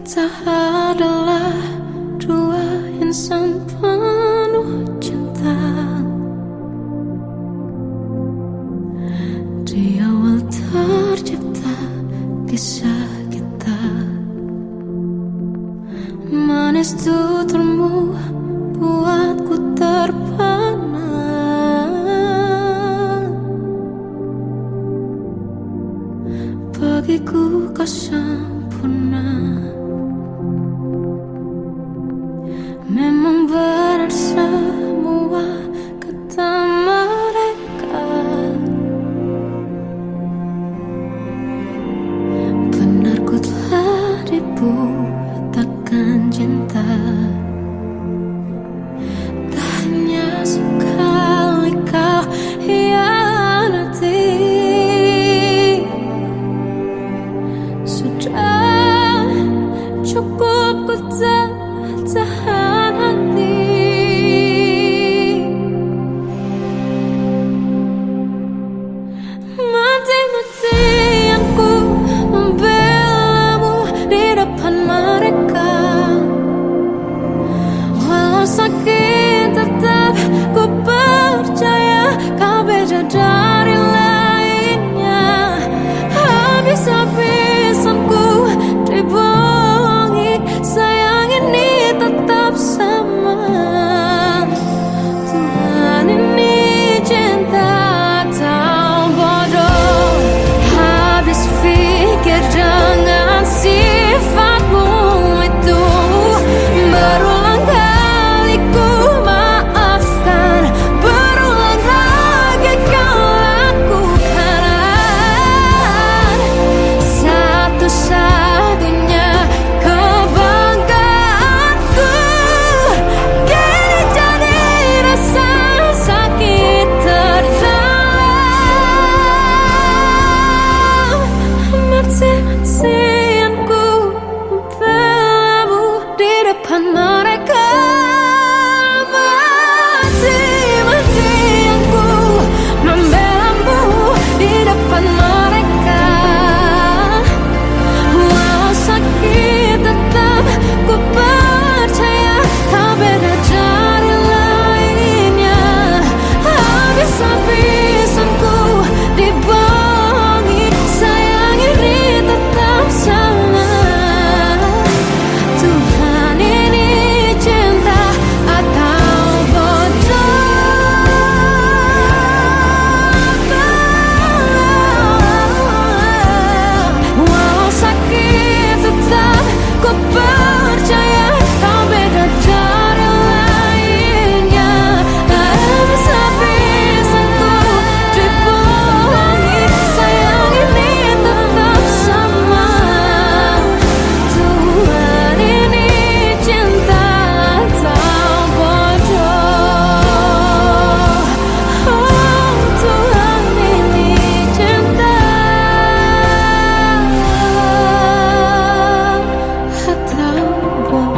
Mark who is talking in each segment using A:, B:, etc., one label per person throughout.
A: Kita adalah dua insan penuh cinta. Di awal tercipta kisah kita, manis tuturmu buatku terpana. Bagiku kau sempurna. Memang benar semua kata mereka, benar ku telah dibutakan cinta. Tak hanya sekali kau hianati, sudah cukup ku tahan hati. Mati-matian ku membelamu di depan mereka. Walau sakit tetap ku percaya kau beda dari lainnya. Habis-habisan ku dibohongi, sayang ini tetap sama. Tuhan ini cinta atau bodoh. Habis pikir dengan sifatmu itu, berulang kali ku maafkan, berulang lagi kau lakukan. Satu-satunya kebanggaanku kini jadi rasa sakit terdalam. Mati-matian ku membelamu di depan mereka. Mati-matian ku membelamu di depan mereka. Walau sakit tetap ku percaya kau beda dari lainnya. Habis-habisan ku dibohongi, sayang ini tetap sama. Tuhan ini cinta atau bodoh. Walau sakit tetap ku percaya kau beda dari lainnya. Habis-habisan ku dibohongi, sayang ini tetap sama. Tuhan ini cinta atau bodoh. Oh, Tuhan ini cinta atau bodoh.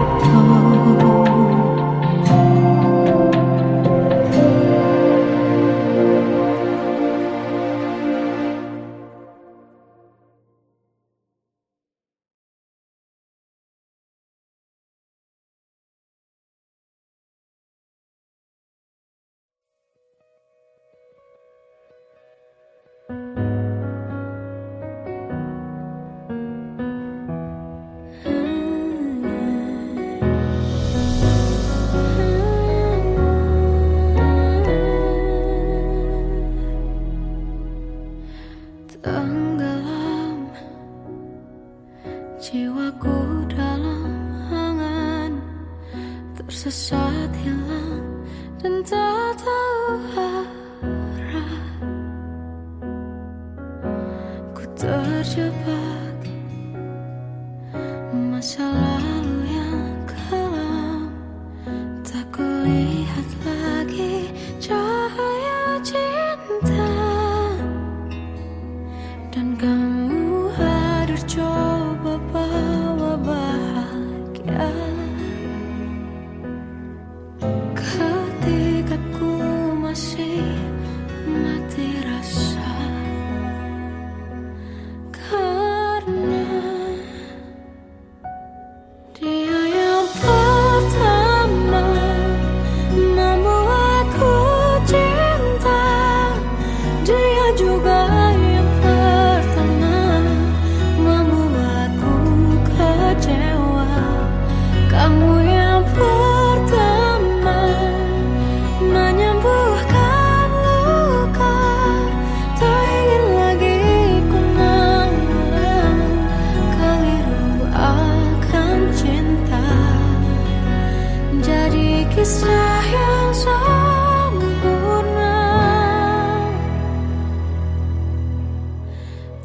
A: Tenggelam jiwaku dalam angan, tersesat hilang dan tak tahu arah. Ku terjebak masa lalu yang kelam, tak kulihat lagi cahaya cinta. Dan kamu hadir coba bawa bahagia. Ketika ku masih mati rasa, karena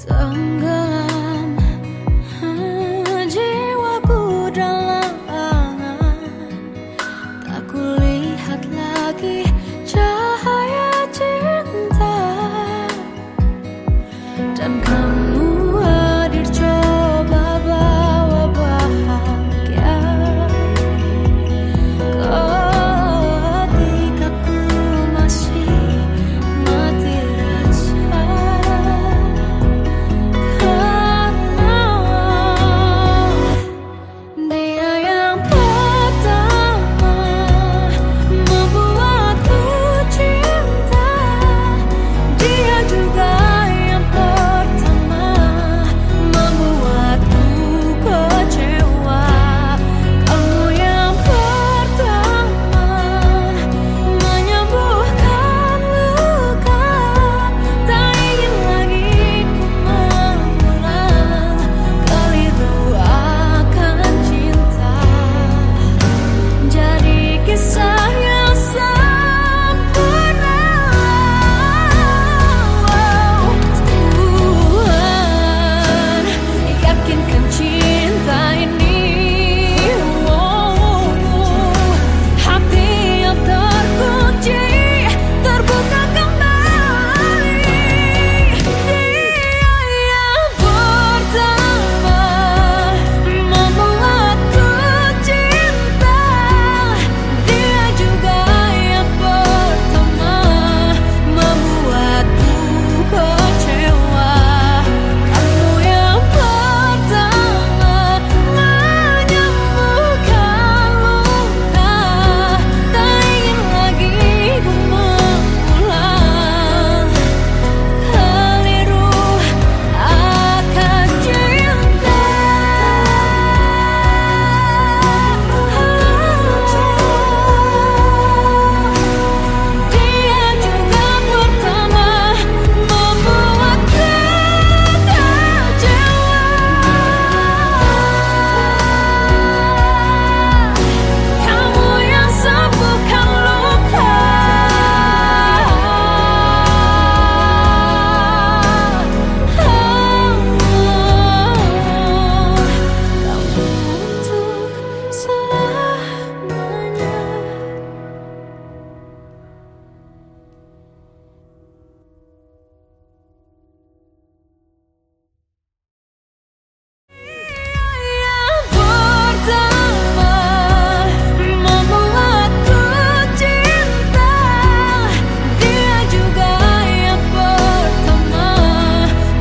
A: tenggelam jiwaku dalam angan, tak kulihat lagi cahaya cinta. Dan kamu hadir coba bawa bahagia ketika ku masih mati rasa. Karena dia yang pertama membuatku cinta, dia juga yang pertama membuatku kecewa. Kamu yang pertama menyembuhkan luka, tak ingin lagi ku mengulang keliru akan cinta. Jadi kisah yang sempurna. Tuhan yakinkan cinta ini, hati yang terkunci terbuka kembali. Dia yang pertama membuatku cinta, dia juga yang pertama membuatku kecewa. Kamu yang pertama menyembuhkan luka, tak ingin lagi ku mengulang keliru akan cinta. Dia juga pertama membuatku kecewa. Kamu yang sembuhkan luka, kamu untuk selamanya. Yang pertama membuatku cinta, dia juga yang pertama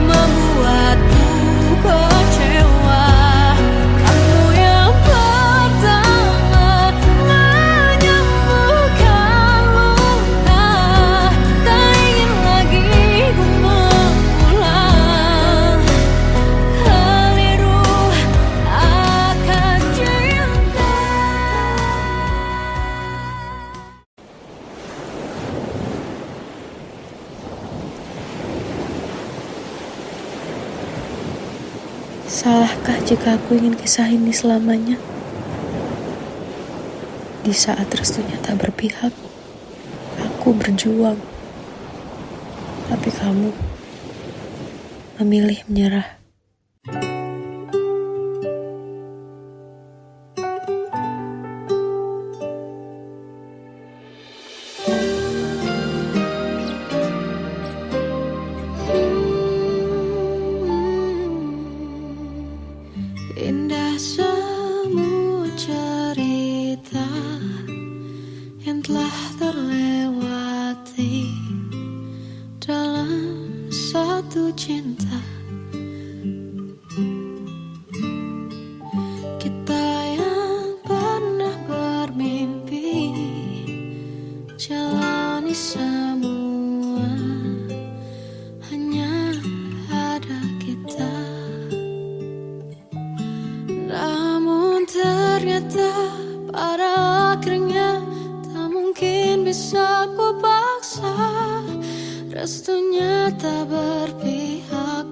A: membuatku kecewa. Kamu yang pertama menyembuhkan luka, tak ingin lagi ku mengulang keliru akan cinta.
B: Salahkah jika aku ingin kisah ini selamanya? Di saat restunya tak berpihak, aku berjuang. Tapi kamu memilih menyerah.
A: Indah semua cerita yang telah terlewati dalam satu cinta. Kita yang pernah bermimpi jalani semua, hanya ada kita. Namun ternyata pada akhirnya tak mungkin bisa ku paksa, restunya tak berpihak.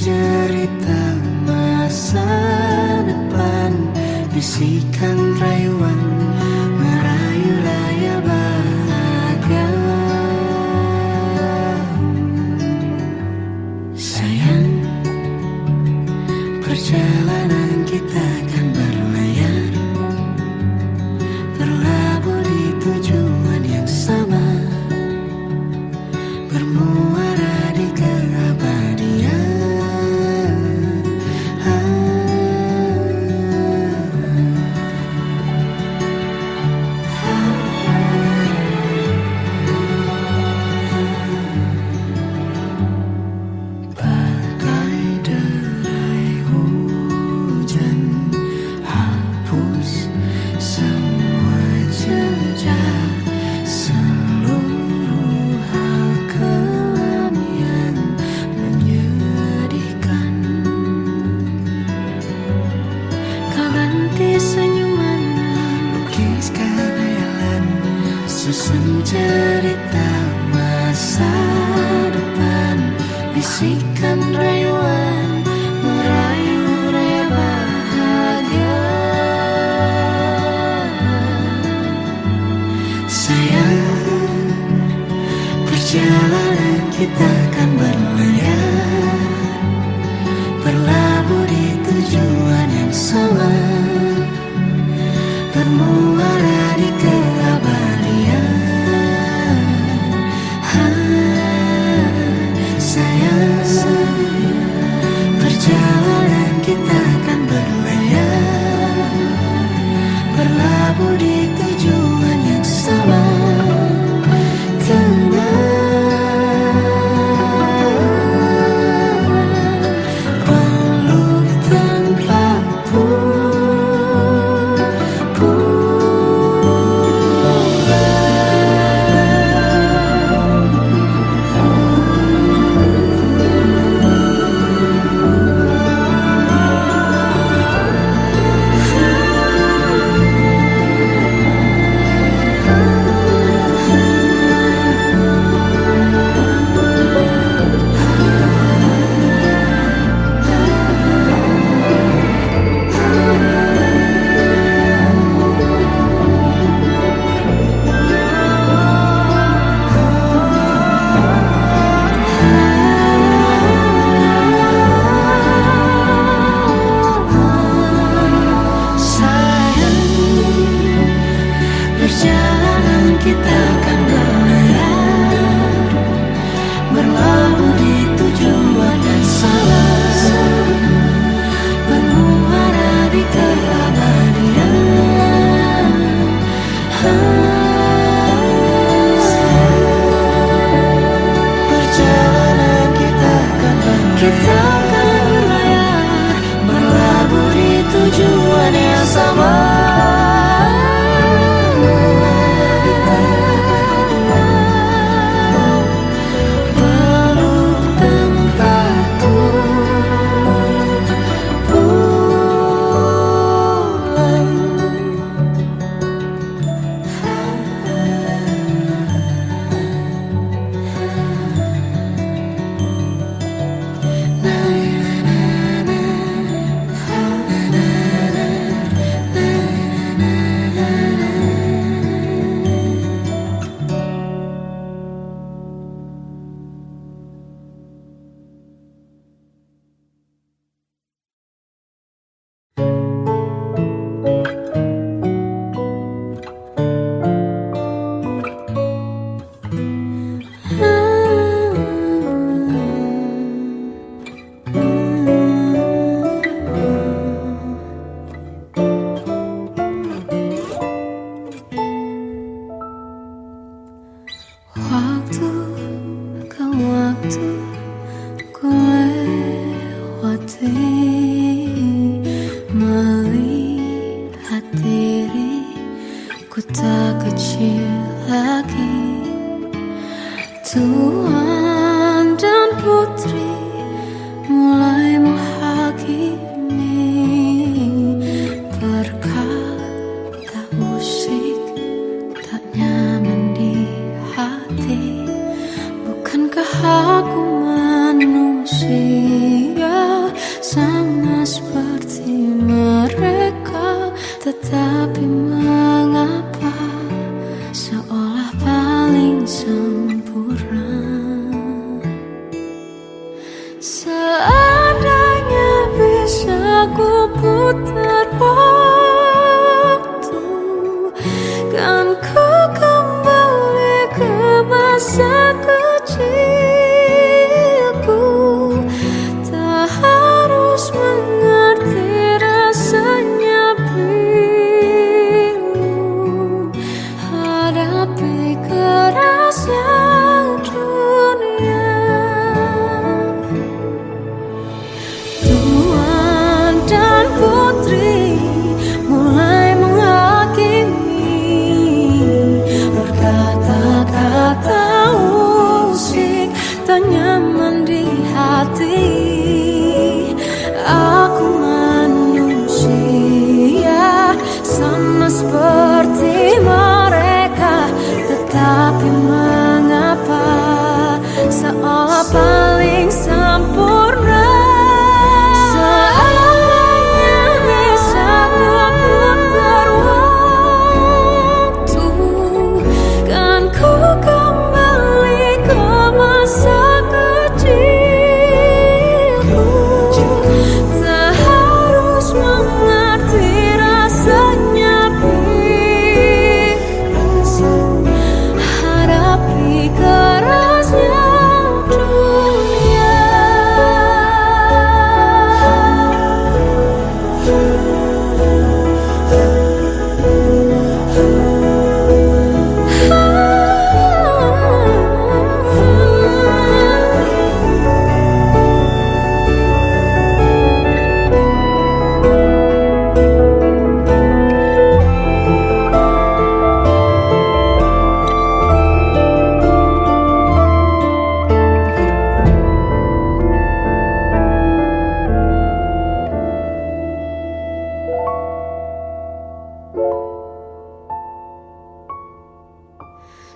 C: cerita masa depan, bisikan rayuan merayu raya bahagia. Sayang, perjalanan kita akan berlayar, berlabuh di tujuan yang sama, bermuara di keabadian. Bagai derai hujan, hapus semua jejak, seluruh hal kelam yang menyedihkan. Kau ganti senyuman, lukiskan hayalan, susun cerita masa depan, bisikan rayuan merayu raya bahagia. Sayang, perjalanan kita akan berlayar, berlabuh di tujuan yang sama, bermuara di keabadian. Sayang, perjalanan kita akan berlayar, berlabuh di tujuan yang sama. Peluk tanpa perjalanan kita akan berlayar, berlabuh di tujuan yang sama, bermuara di keabadian. Perjalanan kita akan berlayar, berlabuh di tujuan yang sama. Waktu ku lewati, melihat diriku tak kecil lagi. Tuan dan putri mulai menghakimi, berkata musik tak nyaman di hati. Bukankah aku manusia?
A: putar waktu, kan ku kembali ke masa kecilku. Tak harus mengerti rasanya bingung hadapi kerasnya dunia. Tuan dan putri mulai menghakimi, berkata-kata usik tak nyaman di hati. Aku manusia sama seperti mereka, tetapi mengapa seolah paling sempurna. Seandainya bisa berputar waktu, kan ku kembali ke masa kecilku. Tak harus mengerti rasanya bingung hadapi kerasnya dunia.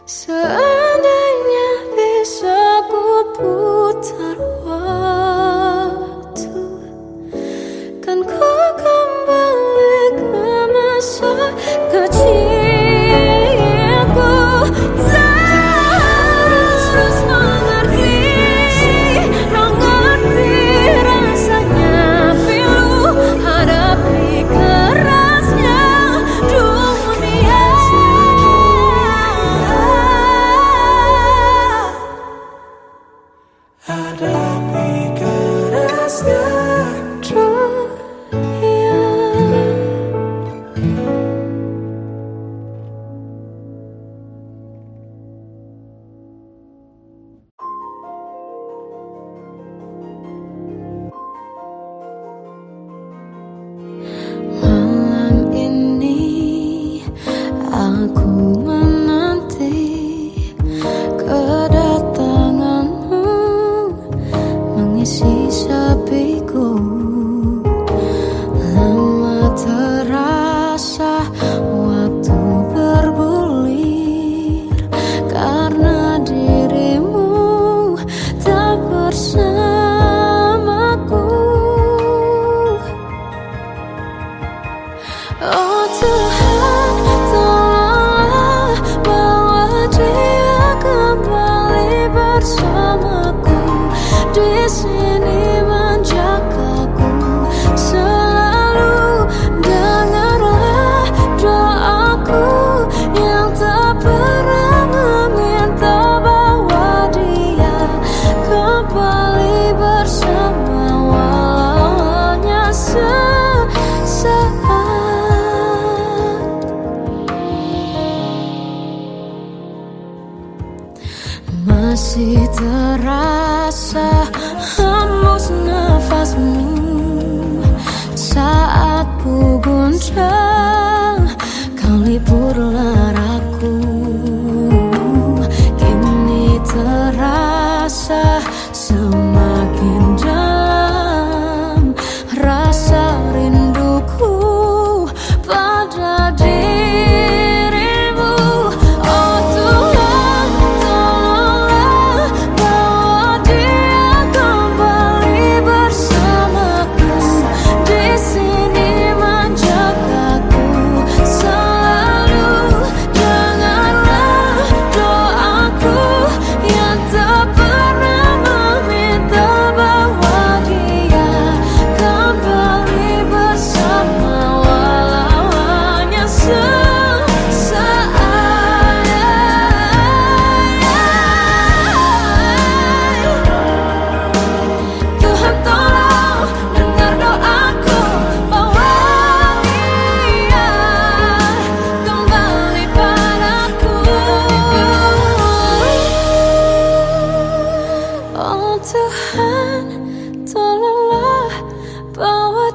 A: Seandainya bisa ku putar waktu, kan ku kembali ke masa kecilku. Tak harus mengerti rasanya pilu hadapi kerasnya dunia. Hadapi kerasnya dunia.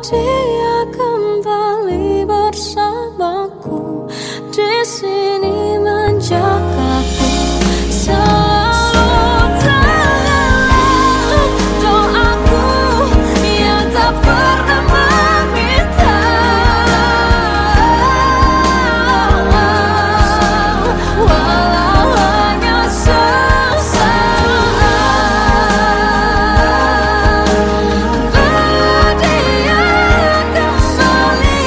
A: dia kembali bersamaku di sini menjagaku. Selalu dalam doaku yang tak pernah meminta, walau hanya sesaat. Berdia kembali,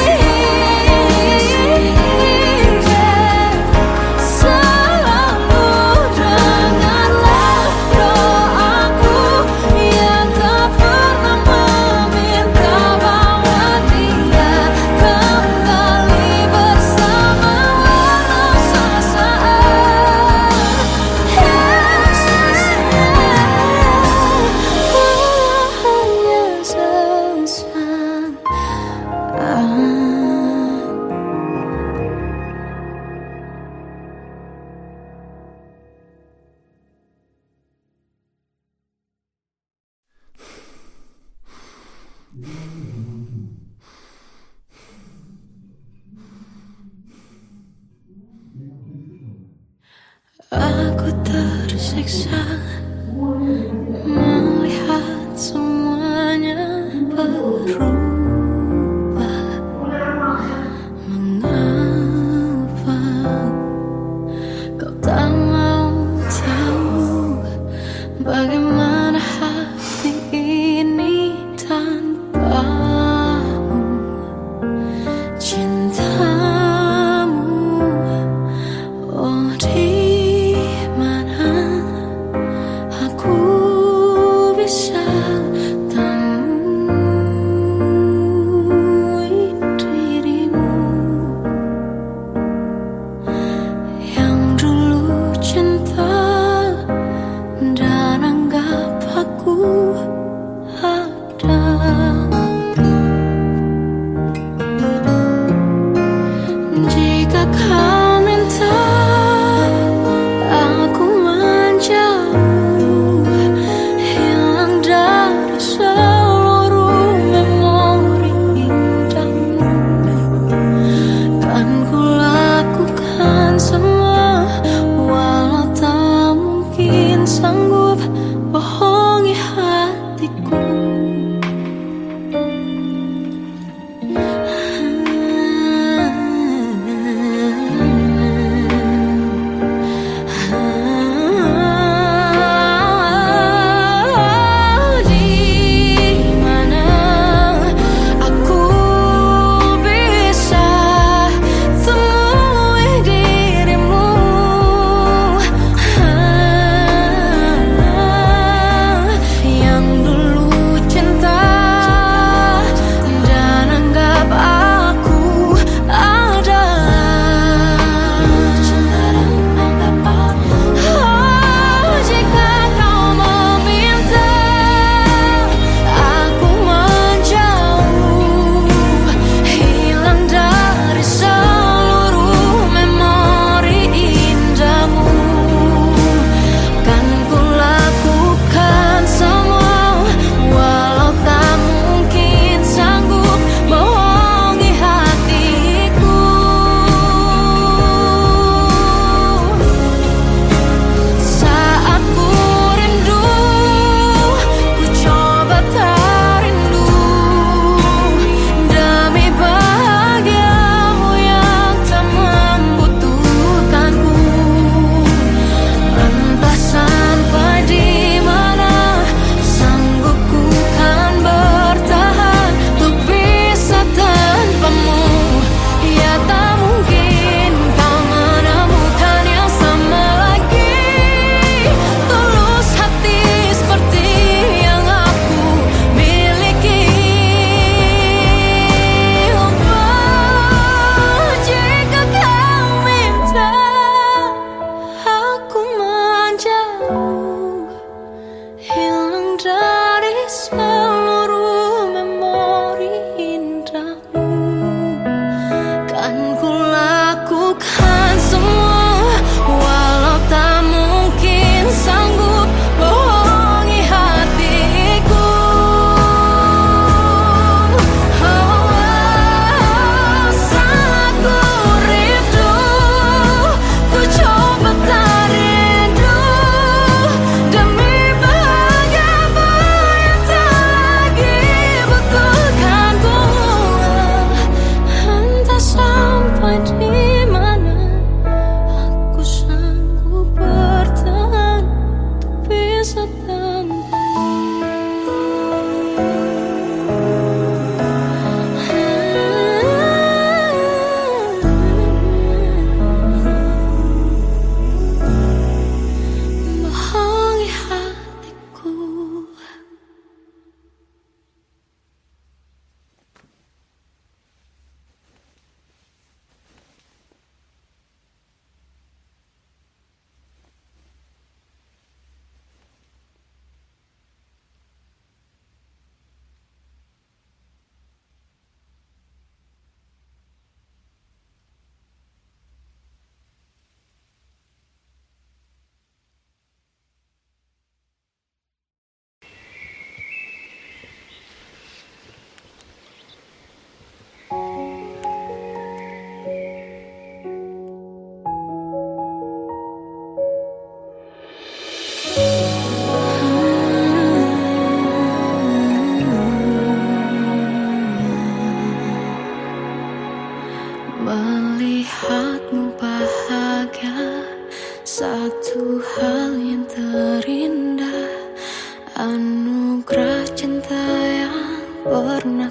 A: selalu dengarlah doaku yang tak pernah meminta, bahwa dia kembali bersama walau sesaat. Walau hanya sesaat. Aku tersiksa melihat semuanya berubah. Mengapa kau tak mau tahu bagaimana hati ini tanpamu? Cintamu, oh di mana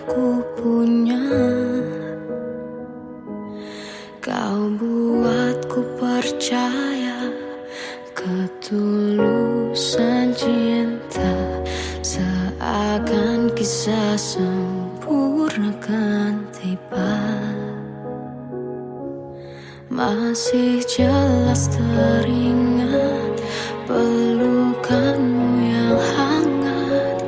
A: aku punya. Kau buatku percaya ketulusan cinta, seakan kisah sempurna kan tiba. Masih jelas teringat pelukanmu yang hangat,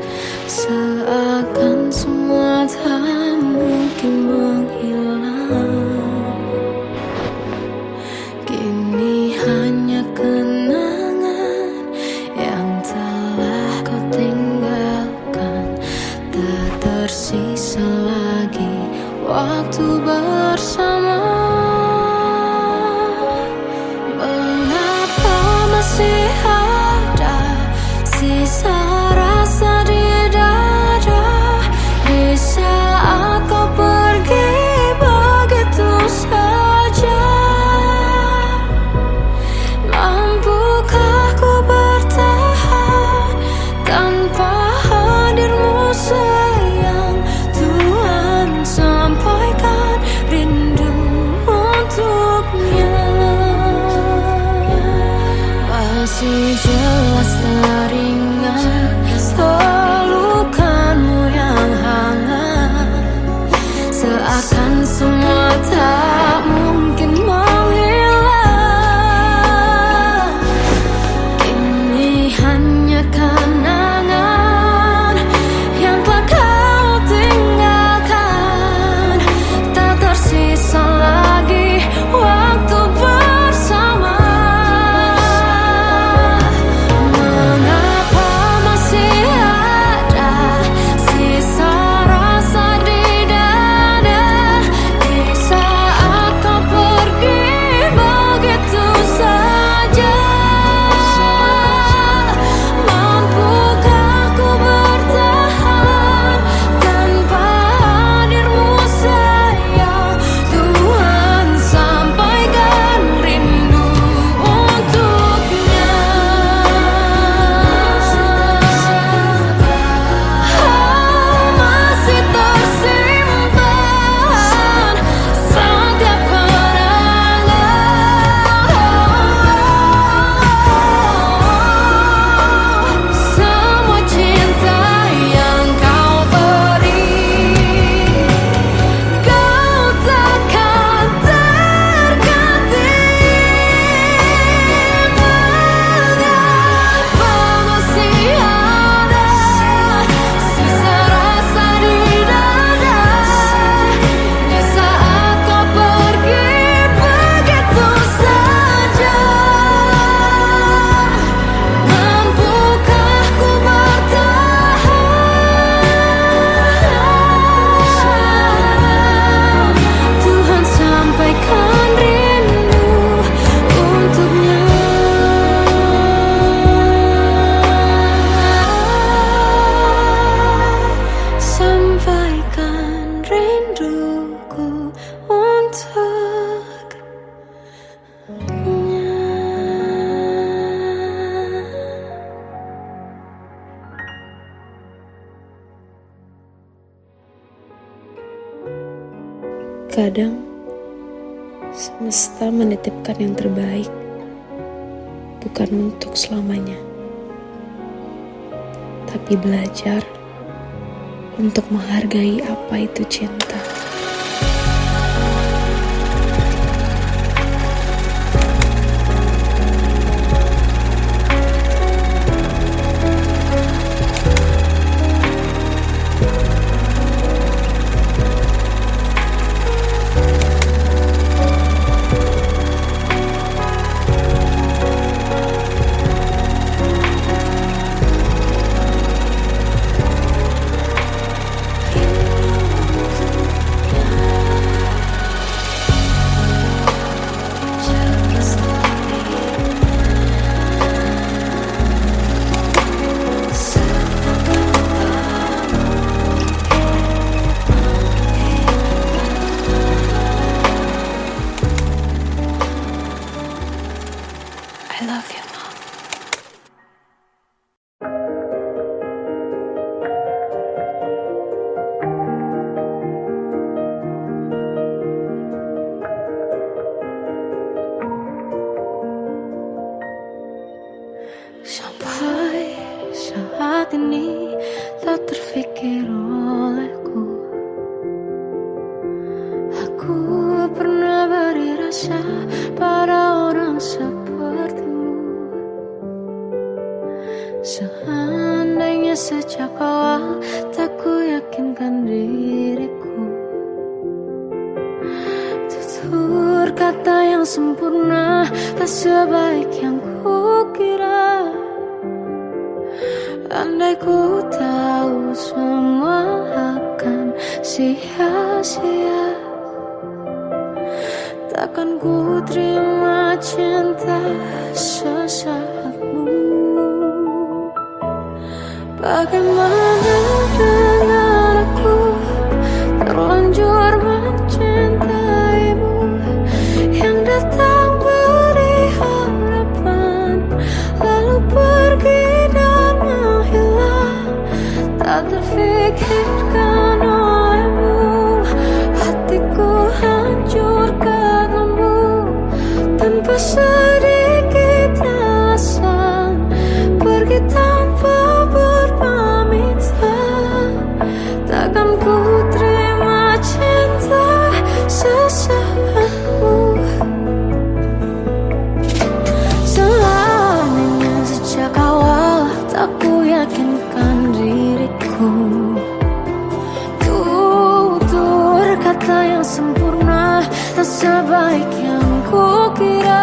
A: seakan semua tak mungkin menghilang. Kini hanya kenangan yang telah kau tinggalkan, tak tersisa lagi waktu bersama. Mengapa masih ada sisa rasa di dada, di saat kau pergi begitu saja? Mampukah ku bertahan tanpa hadirmu sayang? Tuhan, sampaikan rindu untuknya. Masih jelas teringat pelukanmu yang hangat, seakan semua tak mungkin menghilang. Kini hanya kenangan yang telah kau tinggalkan, tak tersisa lagi waktu bersama. Mengapa masih ada sisa rasa di dada, di saat kau pergi begitu saja? Mampukah ku bertahan tanpa hadirmu sayang? Tuhan, sampaikan rindu untuknya. Masih tersimpan setiap kenangan, semua cinta yang kau beri. Kau takkan terganti. Mengapa masih ada sisa rasa di dada, di saat kau pergi begitu saja? Mampukah ku bertahan? Tuhan, sampaikan rindu untuknya. Sampaikan rinduku untuknya.
B: Kadang semesta menitipkan yang terbaik, bukan untuk selamanya, tapi belajar untuk menghargai apa itu cinta.
A: bisa pada orang sepertimu. Seandainya sejak awal tak ku yakinkan diriku, tutur kata yang sempurna tak sebaik yang ku kira. Andai ku tahu semua akan sia-sia, takkan ku terima cinta sesaatmu. Bagaimana dengan aku terlanjur mencintaimu, yang datang beri harapan lalu pergi dan menghilang. Tak terfikirkan olehmu, hatiku hancur karenamu. Tanpa sedikit alasan pergi tanpa berpamitan, takkan ku terima cinta sesaatmu. Selamanya sejak awal tak ku yakinkan diriku, tutur kata yang sempurna tak sebaik yang ku kira.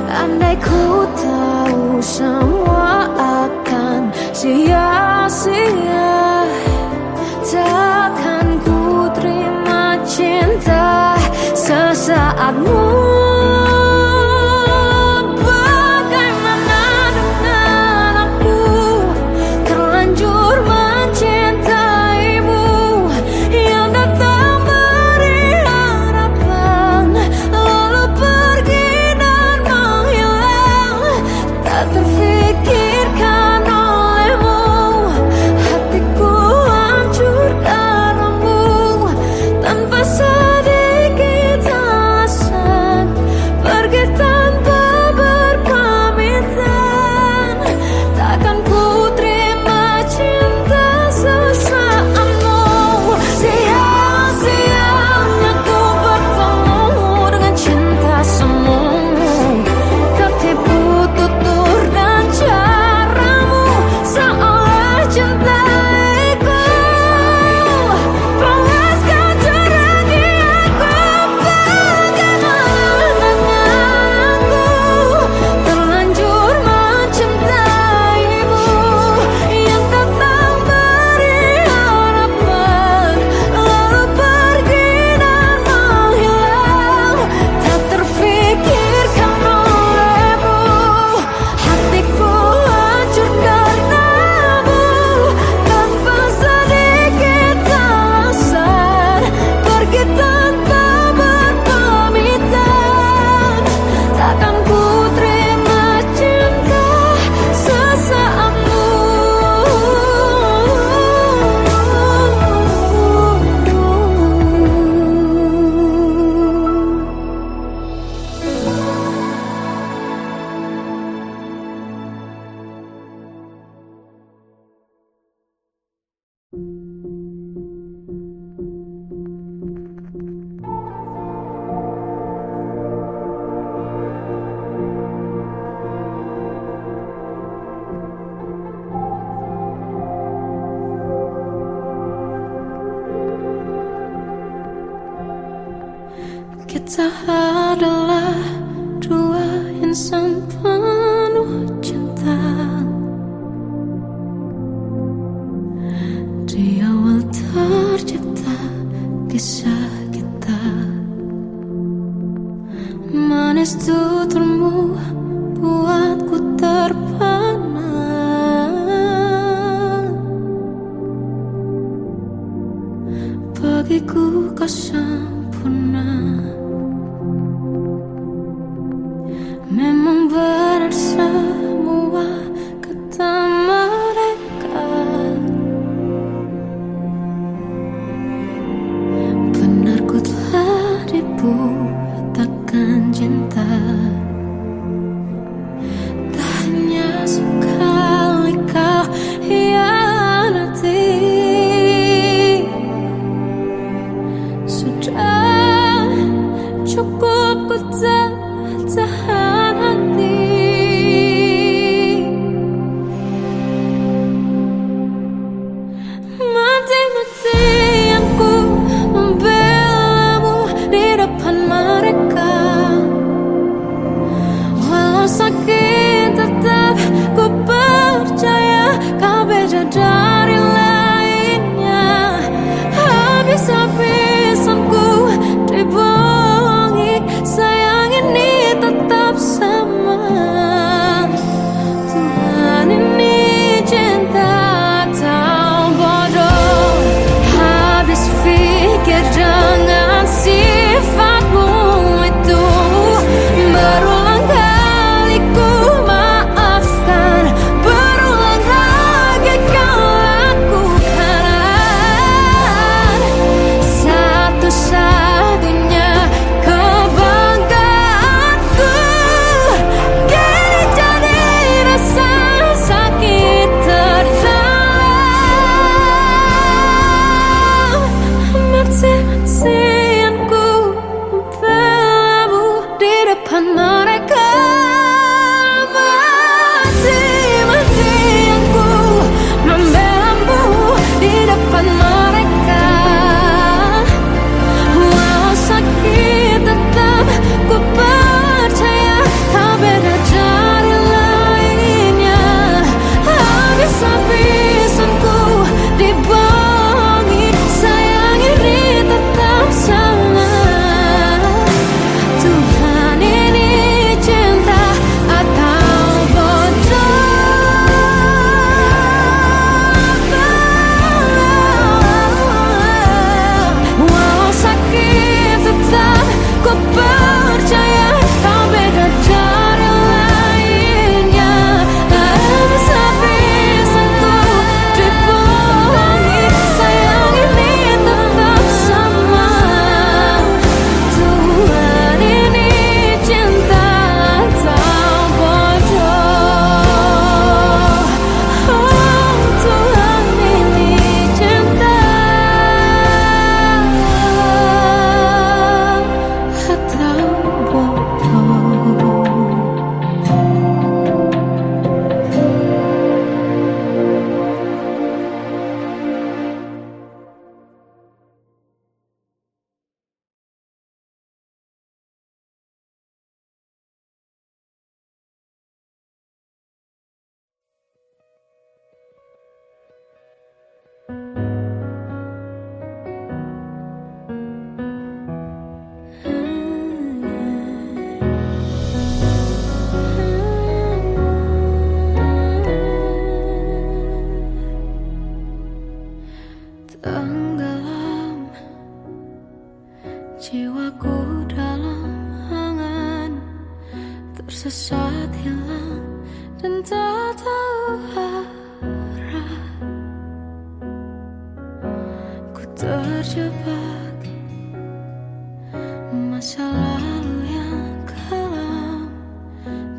A: Andai ku tahu semua akan sia-sia, takkan ku terima cinta sesaatmu. Bagaimana dengan aku terlanjur mencintaimu, yang datang beri harapan lalu pergi dan menghilang. Tak terfikirkan olehmu, hatiku hancur karenamu. Tanpa sedikit alasan pergi tanpa berpamitan, takkan ku terima cinta sesaatmu. Sia-sianya ku bertemu dengan cinta semu, tertipu tutur dan caramu seolah cintaiku. Panaskan cerah di aku. Bagaimana dengan aku terlanjur mencintaimu, yang datang beri harapan lalu pergi dan menghilang. Tak terfikirkan olehmu, hatiku hancur karenamu. Tanpa sedikit alasan pergi tanpa berpamitan, takkan ku terima cinta sesaatmu. Kita adalah dua insan penuh cinta. Di awal tercipta kisah kita, manis tuturmu buatku terpana. Bagiku kau sempurna, memang benar semua kata mereka. Benar ku telah dibuatakan cinta, tak hanya sekali kau hianati. Sudah Tenggelam jiwaku dalam angan, tersesat hilang dan tak tahu arah. Ku terjebak masa lalu yang kelam,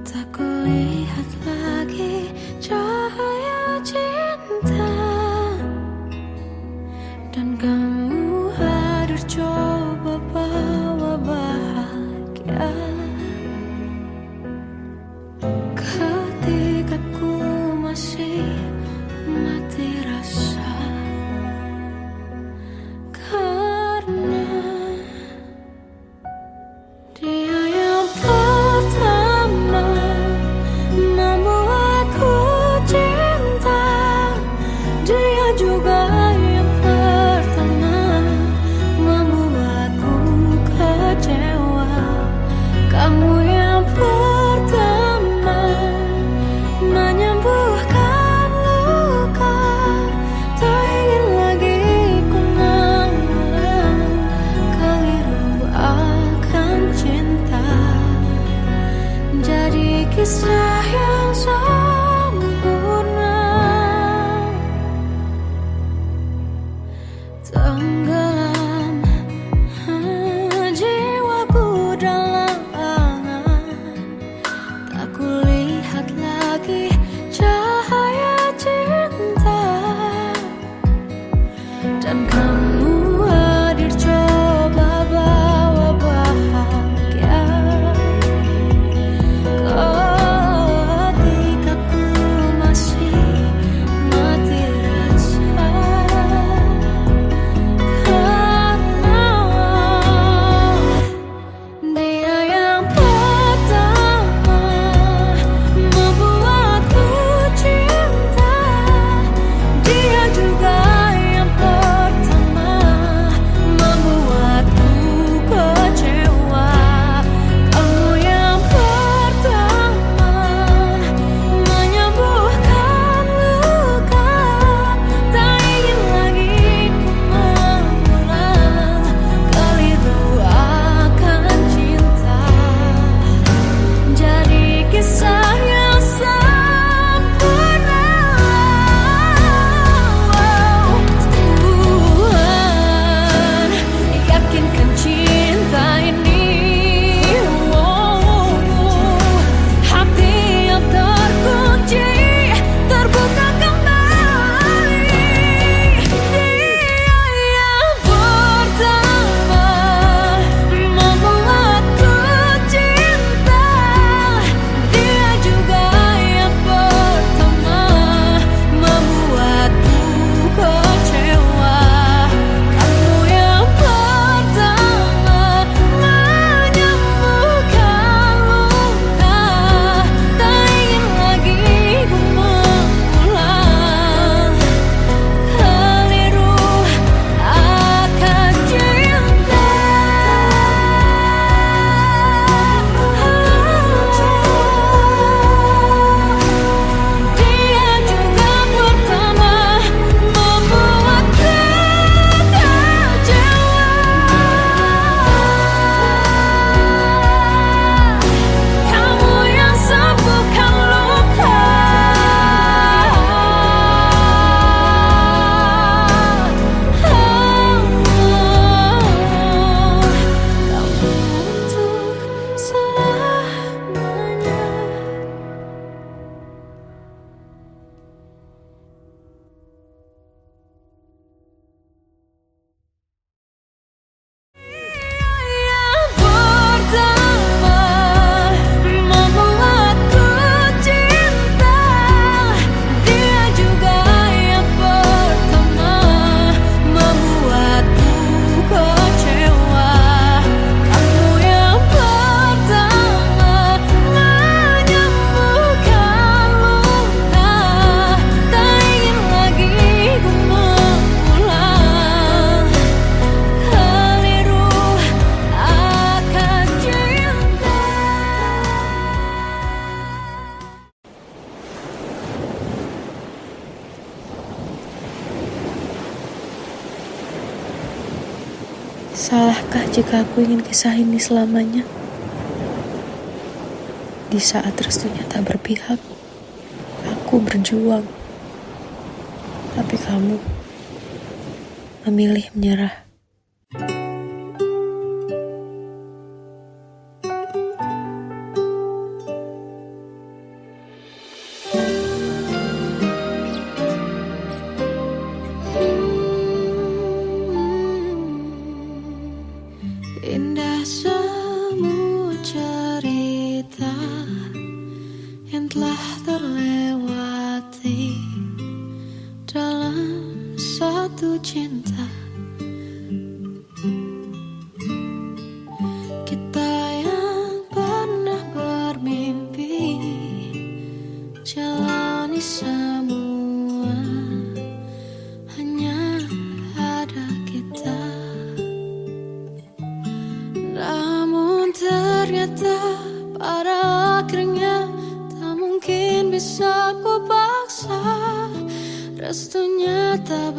A: tak kulihat lagi cahaya cinta. Dan kamu hadir coba bawa bahagia ketika ku masih mati rasa. Karena dia yang pertama membuatku cinta, dia juga yang pertama membuatku kecewa. Kamu yang pertama menyembuhkan luka, tak ingin lagi ku mengulang keliru akan cinta. Jadi kisah yang sempurna. Tenggelam jiwaku dalam angan, tak kulihat lagi cahaya cinta. Dan kamu hadir coba bawa bahagia ketika ku masih mati rasa. Dia yang pertama membuatku cinta, dia juga yang pertama
B: Salahkah jika aku ingin kisah ini selamanya? Di saat restunya tak berpihak, aku berjuang. Tapi kamu memilih menyerah.
C: Indah semua cerita yang telah terlewati dalam satu cinta. Kita yang pernah bermimpi jalani semua, hanya ada kita. Namun ternyata pada akhirnya tak mungkin bisa ku paksa, restunya tak